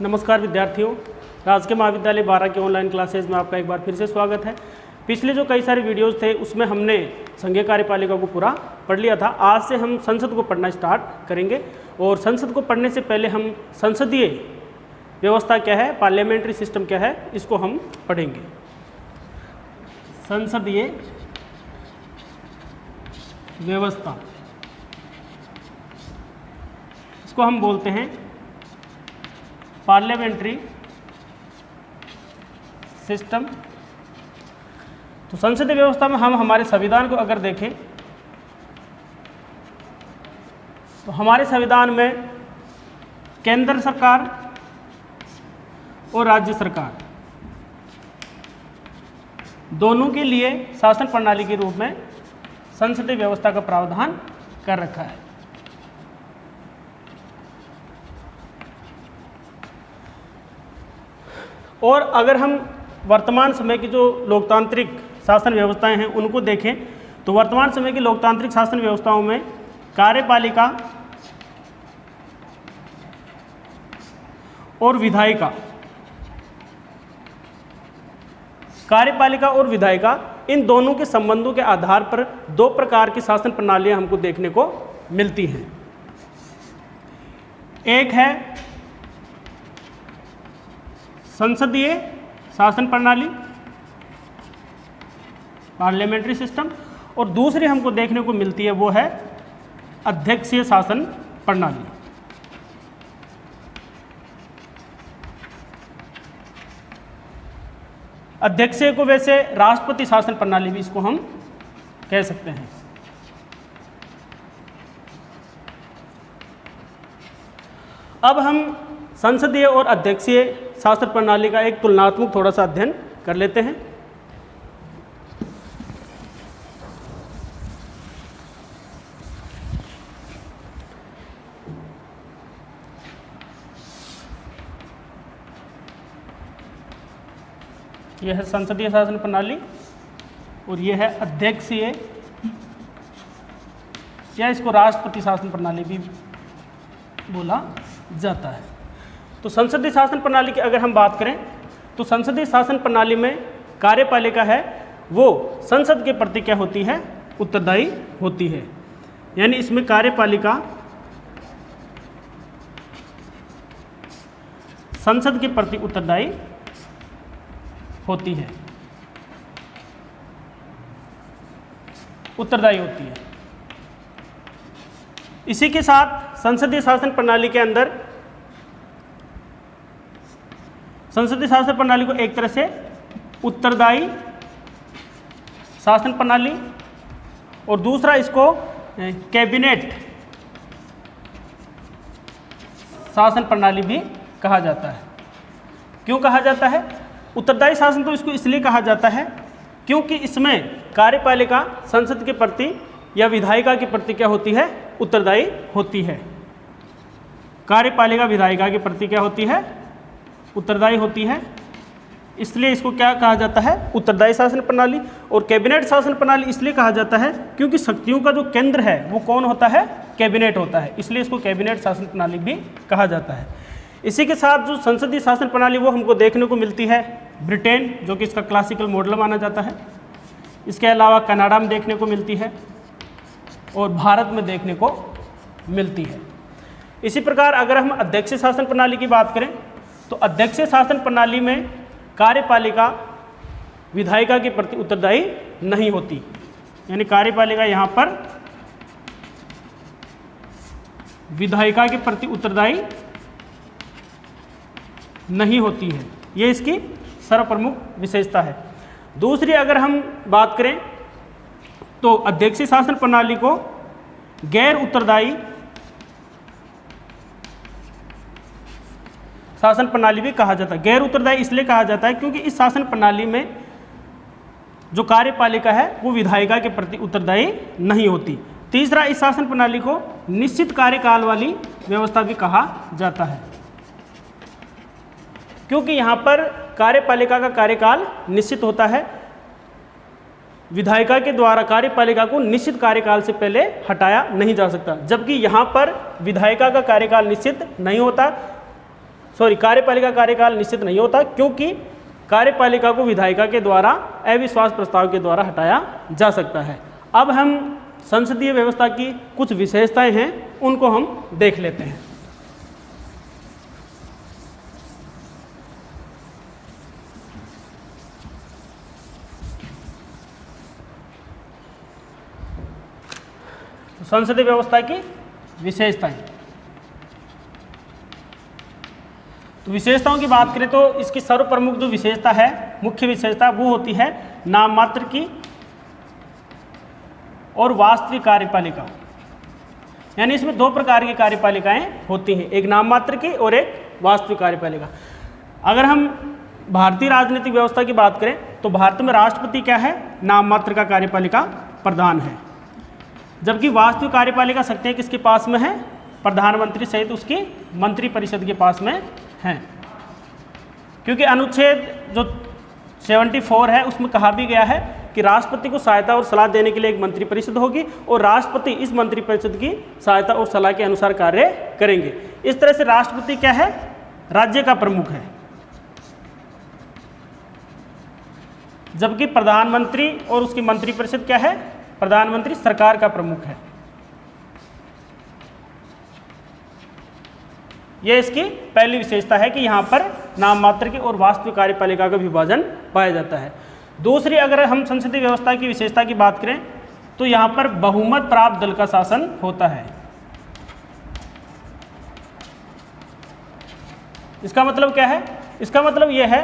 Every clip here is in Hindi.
नमस्कार विद्यार्थियों, राजकीय महाविद्यालय बारा के ऑनलाइन क्लासेज में आपका एक बार फिर से स्वागत है। पिछले जो कई सारे वीडियोस थे उसमें हमने संघीय कार्यपालिका को पूरा पढ़ लिया था। आज से हम संसद को पढ़ना स्टार्ट करेंगे और संसद को पढ़ने से पहले हम संसदीय व्यवस्था क्या है, पार्लियामेंट्री सिस्टम क्या है, इसको हम पढ़ेंगे। संसदीय व्यवस्था, इसको हम बोलते हैं पार्लियामेंट्री सिस्टम। तो संसदीय व्यवस्था में हम हमारे संविधान को अगर देखें तो हमारे संविधान में केंद्र सरकार और राज्य सरकार दोनों के लिए शासन प्रणाली के रूप में संसदीय व्यवस्था का प्रावधान कर रखा है। और अगर हम वर्तमान समय की जो लोकतांत्रिक शासन व्यवस्थाएं हैं उनको देखें तो वर्तमान समय की लोकतांत्रिक शासन व्यवस्थाओं में कार्यपालिका और विधायिका इन दोनों के संबंधों के आधार पर दो प्रकार की शासन प्रणालियां हमको देखने को मिलती हैं। एक है संसदीय शासन प्रणाली, पार्लियामेंट्री सिस्टम, और दूसरी हमको देखने को मिलती है वो है अध्यक्षीय शासन प्रणाली। अध्यक्षीय को वैसे राष्ट्रपति शासन प्रणाली भी इसको हम कह सकते हैं। अब हम संसदीय और अध्यक्षीय शासन प्रणाली का एक तुलनात्मक थोड़ा सा अध्ययन कर लेते हैं। यह है संसदीय शासन प्रणाली और यह है अध्यक्षीय या इसको राष्ट्रपति शासन प्रणाली भी बोला जाता है। तो संसदीय शासन प्रणाली की अगर हम बात करें तो संसदीय शासन प्रणाली में कार्यपालिका है वो संसद के प्रति क्या होती है, उत्तरदायी होती है। यानी इसमें कार्यपालिका संसद के प्रति उत्तरदायी होती है, इसी के साथ संसदीय शासन प्रणाली के अंदर संसदीय शासन प्रणाली को एक तरह से उत्तरदायी शासन प्रणाली और दूसरा इसको कैबिनेट शासन प्रणाली भी कहा जाता है। क्यों कहा जाता है? उत्तरदायी शासन तो इसको इसलिए कहा जाता है क्योंकि इसमें कार्यपालिका संसद के प्रति या विधायिका के प्रति क्या होती है, उत्तरदायी होती है। कार्यपालिका विधायिका के प्रति क्या होती है, उत्तरदायी होती है, इसलिए इसको क्या कहा जाता है, उत्तरदायी शासन प्रणाली। और कैबिनेट शासन प्रणाली इसलिए कहा जाता है क्योंकि शक्तियों का जो केंद्र है वो कौन होता है, कैबिनेट होता है, इसलिए इसको कैबिनेट शासन प्रणाली भी कहा जाता है। इसी के साथ जो संसदीय शासन प्रणाली वो हमको देखने को मिलती है ब्रिटेन, जो कि इसका क्लासिकल मॉडल माना जाता है। इसके अलावा कनाडा में देखने को मिलती है और भारत में देखने को मिलती है। इसी प्रकार अगर हम अध्यक्षीय शासन प्रणाली की बात करें तो अध्यक्षीय शासन प्रणाली में कार्यपालिका विधायिका के प्रति उत्तरदायी नहीं होती। यानी कार्यपालिका यहाँ पर विधायिका के प्रति उत्तरदायी नहीं होती है, ये इसकी सर्वप्रमुख विशेषता है। दूसरी अगर हम बात करें तो अध्यक्षीय शासन प्रणाली को गैर उत्तरदायी शासन प्रणाली भी कहा जाता है। गैर उत्तरदायी इसलिए कहा जाता है क्योंकि इस शासन प्रणाली में जो कार्यपालिका है वो विधायिका के प्रति उत्तरदायी नहीं होती। तीसरा, इस शासन प्रणाली को निश्चित कार्यकाल वाली व्यवस्था भी कहा जाता है क्योंकि यहाँ पर कार्यपालिका का कार्यकाल निश्चित होता है। विधायिका के द्वारा कार्यपालिका को निश्चित कार्यकाल से पहले हटाया नहीं जा सकता, जबकि यहाँ पर विधायिका का कार्यकाल निश्चित नहीं होता। कार्यपालिका कार्यकाल निश्चित नहीं होता, क्योंकि कार्यपालिका को विधायिका के द्वारा अविश्वास प्रस्ताव के द्वारा हटाया जा सकता है। अब हम संसदीय व्यवस्था की कुछ विशेषताएं हैं उनको हम देख लेते हैं। संसदीय व्यवस्था की विशेषताएं, तो विशेषताओं की बात करें तो इसकी सर्वप्रमुख जो विशेषता है, मुख्य विशेषता, वो होती है नाम मात्र की और वास्तविक कार्यपालिका। यानी इसमें दो प्रकार की कार्यपालिकाएं होती हैं, एक नाम मात्र की और एक वास्तविक कार्यपालिका। अगर हम भारतीय राजनीतिक व्यवस्था की बात करें तो भारत में राष्ट्रपति क्या है, नाम मात्र का कार्यपालिका प्रधान है, जबकि वास्तविक कार्यपालिका शक्तियां किसके पास में है, प्रधानमंत्री सहित उसकी मंत्री परिषद के पास में है। क्योंकि अनुच्छेद जो 74 है उसमें कहा भी गया है कि राष्ट्रपति को सहायता और सलाह देने के लिए एक मंत्री परिषद होगी और राष्ट्रपति इस मंत्री परिषद की सहायता और सलाह के अनुसार कार्य करेंगे। इस तरह से राष्ट्रपति क्या है, राज्य का प्रमुख है, जबकि प्रधानमंत्री और उसकी मंत्री परिषद क्या है, प्रधानमंत्री सरकार का प्रमुख है। यह इसकी पहली विशेषता है कि यहाँ पर नाम मात्र की और वास्तविक कार्यपालिका का विभाजन पाया जाता है। दूसरी, अगर हम संसदीय व्यवस्था की विशेषता की बात करें तो यहाँ पर बहुमत प्राप्त दल का शासन होता है। इसका मतलब क्या है, इसका मतलब यह है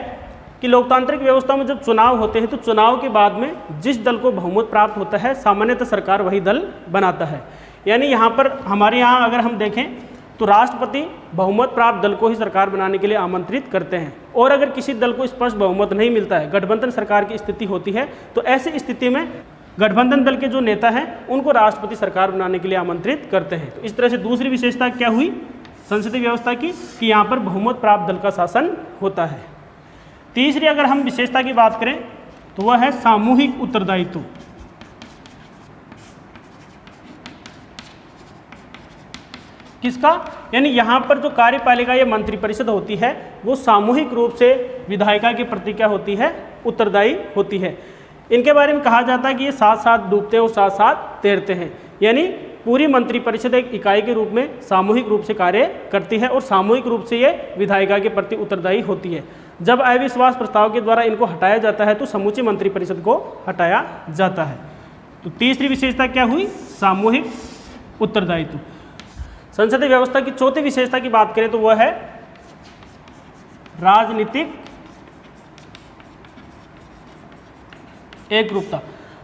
कि लोकतांत्रिक व्यवस्था में जब चुनाव होते हैं तो चुनाव के बाद में जिस दल को बहुमत प्राप्त होता है सामान्यतः सरकार वही दल बनाता है। यानी यहाँ पर हमारे यहाँ अगर हम देखें तो राष्ट्रपति बहुमत प्राप्त दल को ही सरकार बनाने के लिए आमंत्रित करते हैं, और अगर किसी दल को स्पष्ट बहुमत नहीं मिलता है, गठबंधन सरकार की स्थिति होती है, तो ऐसी स्थिति में गठबंधन दल के जो नेता हैं उनको राष्ट्रपति सरकार बनाने के लिए आमंत्रित करते हैं। तो इस तरह से दूसरी विशेषता क्या हुई संसदीय व्यवस्था की कि यहाँ पर बहुमत प्राप्त दल का शासन होता है। तीसरी अगर हम विशेषता की बात करें तो वह है सामूहिक उत्तरदायित्व। किसका, यानी यहाँ पर जो कार्यपालिका या मंत्रिपरिषद होती है वो सामूहिक रूप से विधायिका के प्रति क्या होती है, उत्तरदायी होती है। इनके बारे में कहा जाता है कि ये साथ साथ डूबते हैं और साथ साथ तैरते हैं। यानी पूरी मंत्रिपरिषद एक इकाई के रूप में सामूहिक रूप से कार्य करती है और सामूहिक रूप से ये विधायिका के प्रति उत्तरदायी होती है। जब अविश्वास प्रस्ताव के द्वारा इनको हटाया जाता है तो समूची मंत्रिपरिषद को हटाया जाता है। तो तीसरी विशेषता क्या हुई, सामूहिक उत्तरदायित्व। संसदीय व्यवस्था की चौथी विशेषता की बात करें तो वह है राजनीतिक एकरूपता।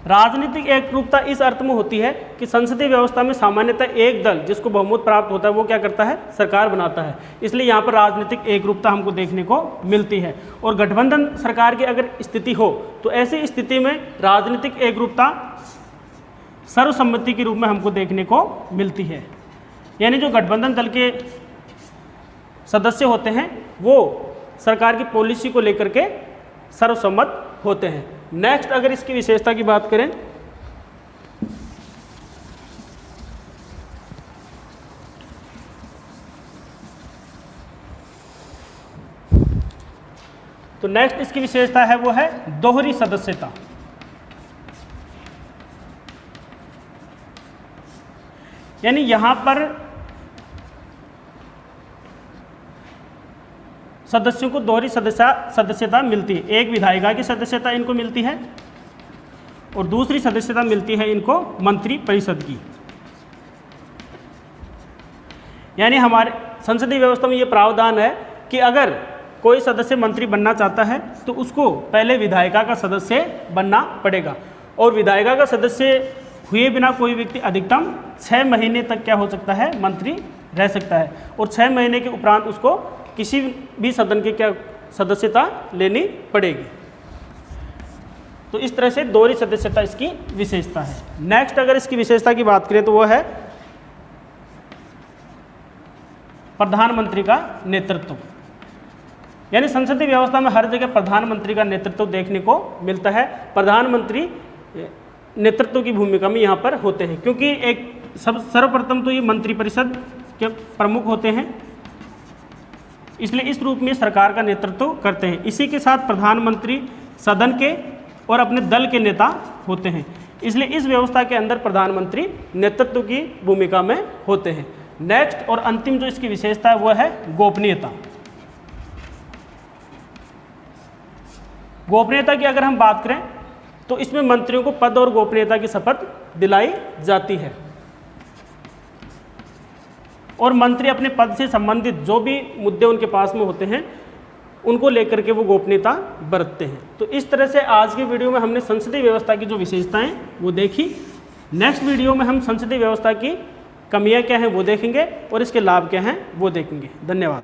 राजनीतिक एकरूपता इस अर्थ में होती है कि संसदीय व्यवस्था में सामान्यतः एक दल जिसको बहुमत प्राप्त होता है वो क्या करता है, सरकार बनाता है। इसलिए यहाँ पर राजनीतिक एकरूपता हमको देखने को मिलती है। और गठबंधन सरकार की अगर स्थिति हो तो ऐसी स्थिति में राजनीतिक एकरूपता सर्वसम्मति के रूप में हमको देखने को मिलती है। यानी जो गठबंधन दल के सदस्य होते हैं वो सरकार की पॉलिसी को लेकर के सर्वसम्मत होते हैं। नेक्स्ट अगर इसकी विशेषता की बात करें तो नेक्स्ट इसकी विशेषता है वो है दोहरी सदस्यता। यानी यहां पर सदस्यों को दोहरी सदस्यता मिलती है। एक विधायिका की सदस्यता इनको मिलती है और दूसरी सदस्यता मिलती है इनको मंत्री परिषद की। यानी हमारे संसदीय व्यवस्था में ये प्रावधान है कि अगर कोई सदस्य मंत्री बनना चाहता है तो उसको पहले विधायिका का सदस्य बनना पड़ेगा, और विधायिका का सदस्य हुए बिना कोई व्यक्ति अधिकतम 6 महीने तक क्या हो सकता है, मंत्री रह सकता है, और 6 महीने के उपरांत उसको किसी भी सदन की क्या सदस्यता लेनी पड़ेगी। तो इस तरह से दोहरी सदस्यता इसकी विशेषता है। नेक्स्ट अगर इसकी विशेषता की बात करें तो वह है प्रधानमंत्री का नेतृत्व। यानी संसदीय व्यवस्था में हर जगह प्रधानमंत्री का नेतृत्व देखने को मिलता है। प्रधानमंत्री नेतृत्व की भूमिका में यहाँ पर होते हैं, क्योंकि एक सर्वप्रथम तो ये मंत्रिपरिषद के प्रमुख होते हैं इसलिए इस रूप में सरकार का नेतृत्व करते हैं। इसी के साथ प्रधानमंत्री सदन के और अपने दल के नेता होते हैं। इसलिए इस व्यवस्था के अंदर प्रधानमंत्री नेतृत्व की भूमिका में होते हैं। नेक्स्ट और अंतिम जो इसकी विशेषता है वो है गोपनीयता। गोपनीयता की अगर हम बात करें तो इसमें मंत्रियों को पद और गोपनीयता की शपथ दिलाई जाती है और मंत्री अपने पद से संबंधित जो भी मुद्दे उनके पास में होते हैं उनको लेकर के वो गोपनीयता बरतते हैं। तो इस तरह से आज की वीडियो में हमने संसदीय व्यवस्था की जो विशेषताएं वो देखी। नेक्स्ट वीडियो में हम संसदीय व्यवस्था की कमियां क्या हैं वो देखेंगे और इसके लाभ क्या हैं वो देखेंगे। धन्यवाद।